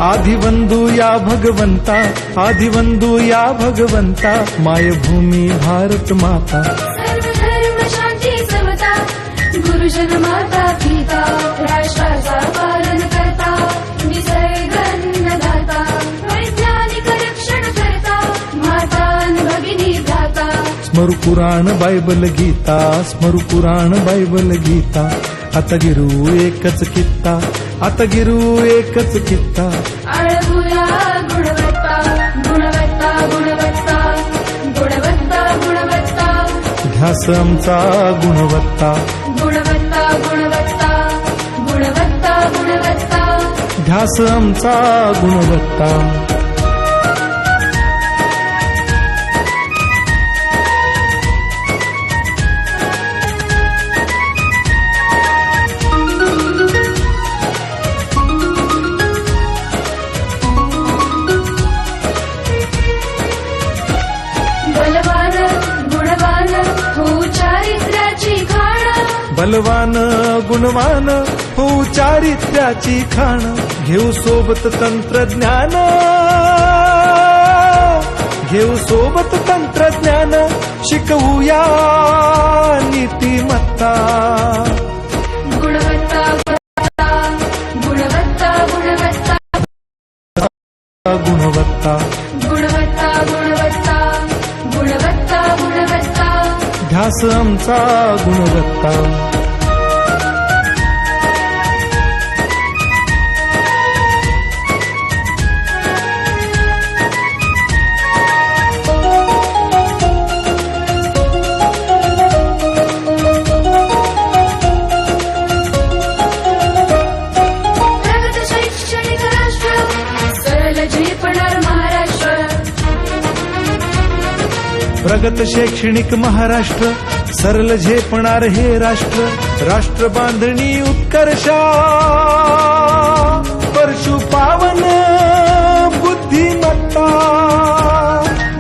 आदिवंदू या भगवंता, आदिवंदू या भगवंता, मायभूमी भारत माता। सर्वधर्म शांती समता, गुरुजन माता पिता, राष्ट्राचा पालन करता, निसर्ग अन्नदाता, वैज्ञानिक रक्षण करता, माता भगिनी भ्राता। स्मरू पुराण बायबल गीता, स्मरू पुराण बायबल गीता, आता गिरू एकच कित्ता, आता गिरू एकच कित्ता। आळवूया गुणवत्ता, गुणवत्ता, गुणवत्ता, गुणवत्ता, गुणवत्ता, ध्यास आमचा गुणवत्ता, गुणवत्ता, गुणवत्ता, गुणवत्ता, गुणवत्ता, ध्यास आमचा गुणवत्ता। बलवान गुणवान हो चारित्र्याची खाण, बलवान गुणवान हो चारित्र्याची खाण, घेऊ सोबत तंत्रज्ञान, घेऊ सोबत तंत्रज्ञान, शिकवूया नीतिमत्ता। गुणवत्ता, गुणवत्ता, गुणवत्ता, गुणवत्ता, गुणवत्ता, गुणवत्ता, गुणवत्ता, गुणवत्ता, ध्यास आमचा गुणवत्ता। प्रगत शैक्षणिक राष्ट्र, सरल झेपणार महाराष्ट्र। प्रगत शैक्षणिक महाराष्ट्र, सरल झेपणार हे राष्ट्र, राष्ट्र बांधणी उत्कर्षा, परशु पावन बुद्धिमत्ता।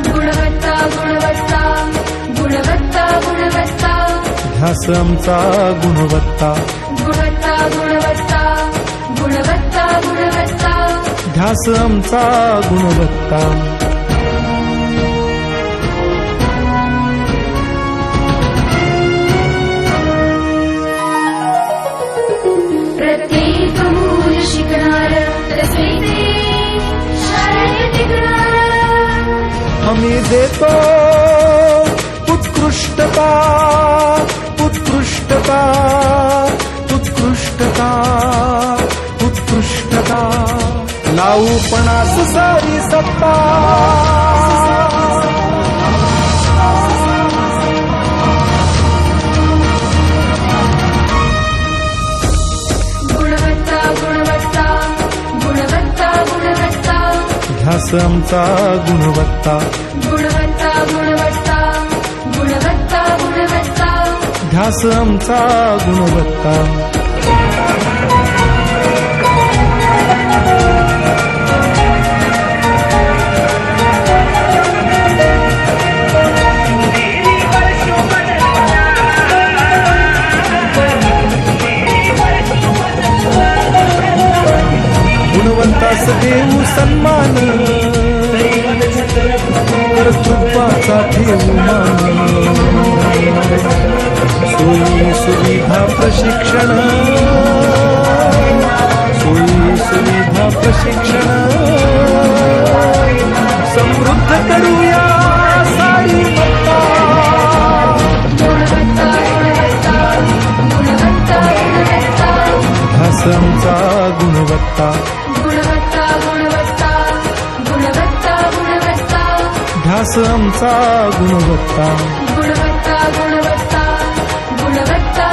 गुणवत्ता, गुणवत्ता, गुणवत्ता, गुणवत्ता, ध्यास आमचा गुणवत्ता, गुणवत्ता, गुणवत्ता, गुणवत्ता, गुणवत्ता, ध्यास आमचा गुणवत्ता। प्रत्येक मूल शिकणार, रसविते शाळेत टिकणार। आम्ही देतो उत्कृष्टता, उत्कृष्टता, उत्कृष्टता, उत्कृष्टता, लावू पणास सारी सत्ता। गुणवत्ता, गुणवत्ता, गुणवत्ता, गुणवत्ता, ध्यास आमचा गुणवत्ता, गुणवत्ता, गुणवत्ता, गुणवत्ता, गुणवत्ता, ध्यास आमचा गुणवत्ता। गुणवंतास देऊ सन्मान, कर्तृत्वाचा ठेवू मान, सोयी सुविधा प्रशिक्षण, सोयी सुविधा प्रशिक्षण, समृद्ध करूया सारी मत्ता। गुणवत्ता, गुणवत्ता, गुणवत्ता, गुणवत्ता, ध्यास आमचा गुणवत्ता, गुणवत्ता, गुणवत्ता, गुणवत्ता, गुणवत्ता, ध्यास आमचा गुणवत्ता। गुणवत्ता, गुणवत्ता, गुणवत्ता,